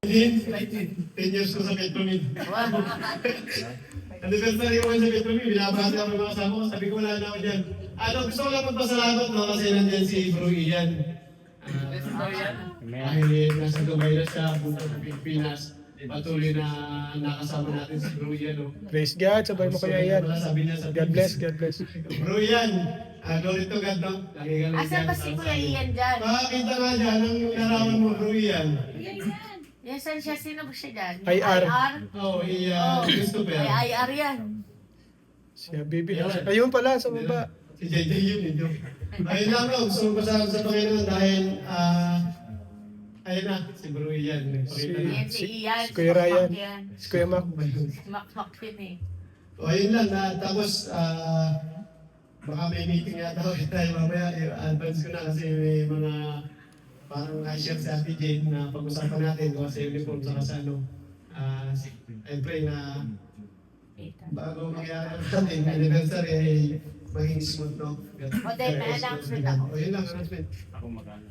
10 years ko sa Petromin. Anniversary ko sa Petromin, binabasa ako ng mga kasama ko, sabi ko wala na ako dyan. Gusto ko lang magpasalamat no, kasi nandyan si Bro Ian. Dahil nasa Dubai na siya, punta sa Pilipinas. Patuloy na nakasama natin si Bro Ian. No? Praise God, sabay mo kaya yan. Sabi niya sa God bless, God bless. Bro Ian, glory to God, no? Lagi ka lang Asan ba si Kuya Ian dyan? Makakita nga dyan, ang larawan mo, Bro Ian. Yan, saan siya? Sino ba siya dyan? IR. Oo, Christopher. Ay, IR yan. Siya, baby. Ayun pala, sa baba. Si JJ yun, ito. Ayun lang, no? Gusto ko pasalamat sa Panginoon dahil, ayun na, si Bro Ian. Yan si Ian. Si Kuya Ryan. Makmak yan. Si Kuya Mac. Makmak yun eh. O, ayun lang, tapos, baka may meeting yata ulit tayo mamaya. Advance ko na kasi may mga parang share sa Ate Jane na pag-usapan natin kung sa uniform sa kasano. I pray na bago mangyari ang ating anniversary ay maging smooth, no? O, dahil may announcement ako. O, yun lang, announcement. Ako mag-ano.